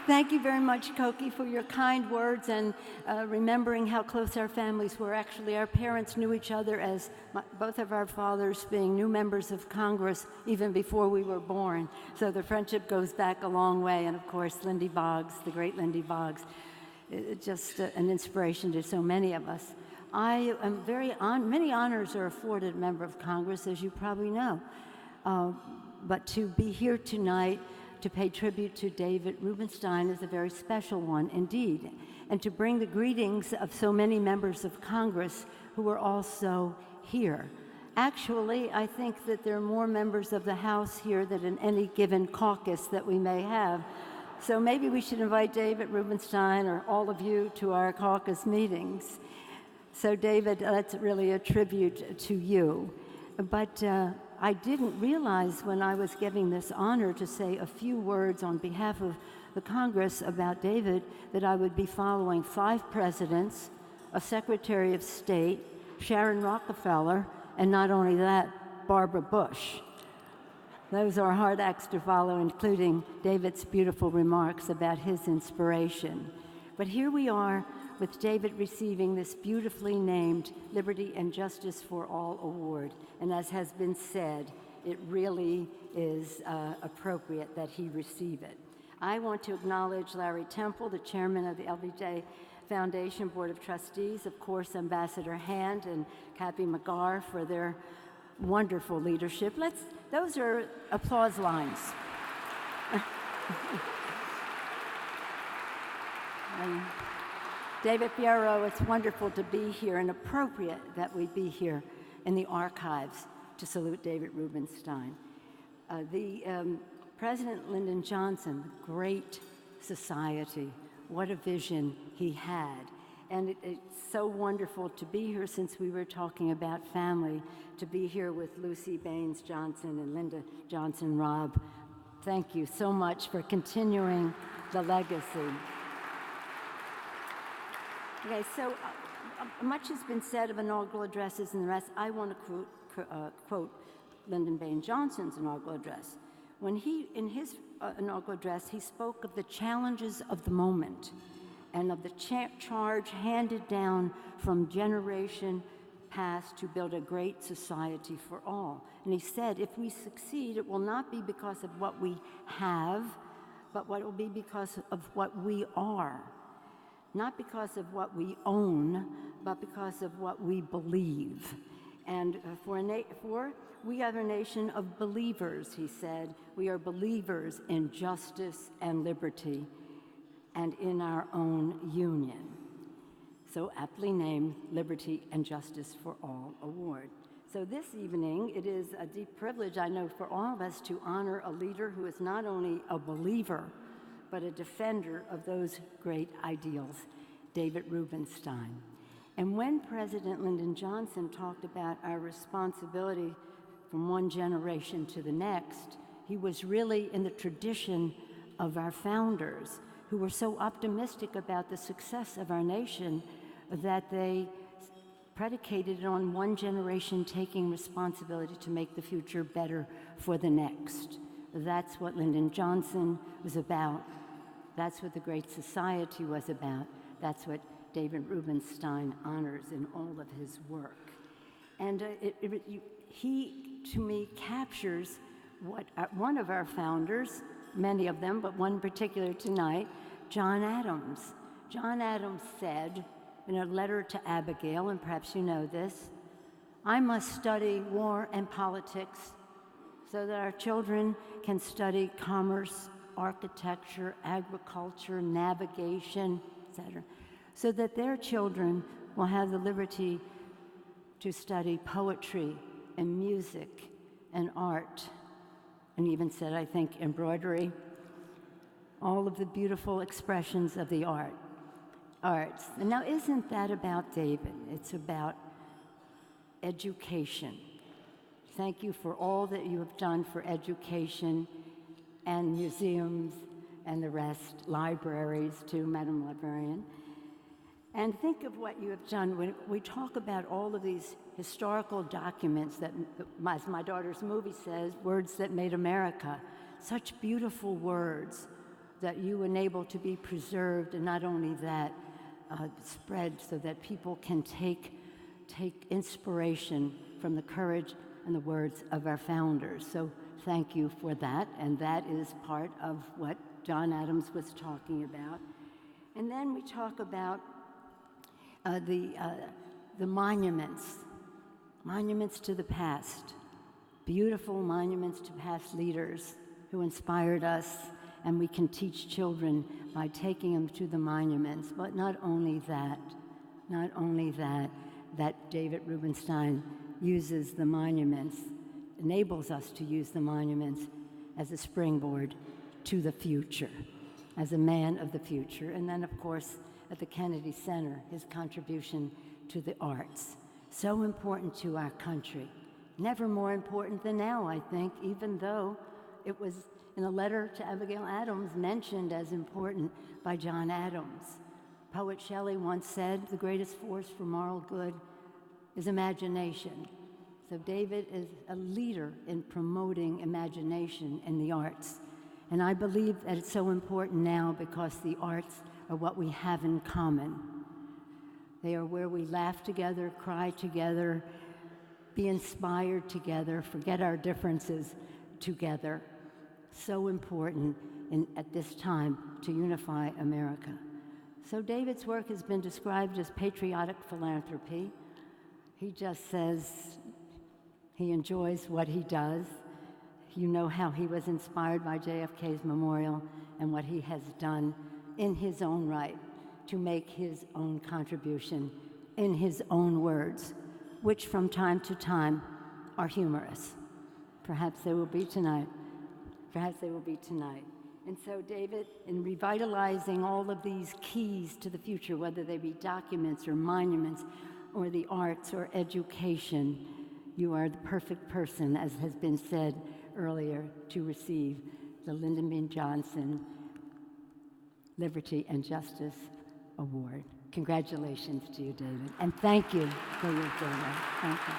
Thank you very much, Koki, for your kind words and remembering how close our families were. Actually, our parents knew each other as both of our fathers being new members of Congress even before we were born. So the friendship goes back a long way. And of course, Lindy Boggs, the great Lindy Boggs, just an inspiration to so many of us. I am many honors are afforded a member of Congress, as you probably know. But to be here tonight to pay tribute to David Rubenstein is a very special one indeed, and to bring the greetings of so many members of Congress who are also here. Actually, I think that there are more members of the House here than in any given caucus that we may have. So maybe we should invite David Rubenstein or all of you to our caucus meetings. So David, that's really a tribute to you. But I didn't realize when I was giving this honor to say a few words on behalf of the Congress about David that I would be following 5 presidents, a Secretary of State, Sharon Rockefeller, and not only that, Barbara Bush. Those are hard acts to follow, including David's beautiful remarks about his inspiration. But here we are with David receiving this beautifully named Liberty and Justice for All Award. And as has been said, it really is appropriate that he receive it. I want to acknowledge Larry Temple, the chairman of the LBJ Foundation Board of Trustees, of course, Ambassador Hand and Kathy McGarr for their wonderful leadership. Those are applause lines. David Fierro, it's wonderful to be here and appropriate that we be here in the archives to salute David Rubenstein. President Lyndon Johnson, great society, what a vision he had. And it's so wonderful to be here since we were talking about family, to be here with Lucy Baines Johnson and Linda Johnson Robb. Thank you so much for continuing the legacy. Okay, so much has been said of inaugural addresses and the rest. I want to quote Lyndon Baines Johnson's inaugural address. In his inaugural address, he spoke of the challenges of the moment and of the charge handed down from generation past to build a great society for all. And he said, if we succeed, it will not be because of what we have, but what it will be because of what we are. Not because of what we own, but because of what we believe. And we are a nation of believers, he said. We are believers in justice and liberty and in our own union. So aptly named Liberty and Justice for All Award. So this evening, it is a deep privilege, I know, for all of us to honor a leader who is not only a believer, but a defender of those great ideals, David Rubenstein. And when President Lyndon Johnson talked about our responsibility from one generation to the next, he was really in the tradition of our founders, who were so optimistic about the success of our nation that they predicated it on one generation taking responsibility to make the future better for the next. That's what Lyndon Johnson was about. That's what the Great Society was about. That's what David Rubenstein honors in all of his work. And he, to me, captures what one of our founders, many of them, but one in particular tonight, John Adams. John Adams said in a letter to Abigail, and perhaps you know this, I must study war and politics so that our children can study commerce, architecture, agriculture, navigation, etc., so that their children will have the liberty to study poetry and music and art, and even said, I think, embroidery, all of the beautiful expressions of the arts. And now, isn't that about David? It's about education. Thank you for all that you have done for education and museums and the rest, libraries too, Madam Librarian. And think of what you have done when we talk about all of these historical documents that, as my daughter's movie says, words that made America. Such beautiful words that you enable to be preserved, and not only that, spread so that people can take inspiration from the courage and the words of our founders. So thank you for that, and that is part of what John Adams was talking about. And then we talk about the monuments to the past, beautiful monuments to past leaders who inspired us, and we can teach children by taking them to the monuments. But not only that, that David Rubenstein uses the monuments, enables us to use the monuments as a springboard to the future, as a man of the future. And then, of course, at the Kennedy Center, his contribution to the arts. So important to our country. Never more important than now, I think, even though it was in a letter to Abigail Adams mentioned as important by John Adams. Poet Shelley once said, the greatest force for moral good is imagination. So David is a leader in promoting imagination in the arts. And I believe that it's so important now because the arts are what we have in common. They are where we laugh together, cry together, be inspired together, forget our differences together. So important at this time to unify America. So David's work has been described as patriotic philanthropy. He just says he enjoys what he does. You know how he was inspired by JFK's memorial and what he has done in his own right to make his own contribution in his own words, which from time to time are humorous. Perhaps they will be tonight. And so David, in revitalizing all of these keys to the future, whether they be documents or monuments or the arts or education, you are the perfect person, as has been said earlier, to receive the Lyndon B. Johnson Liberty and Justice Award. Congratulations to you, David, and thank you for your service. Thank you.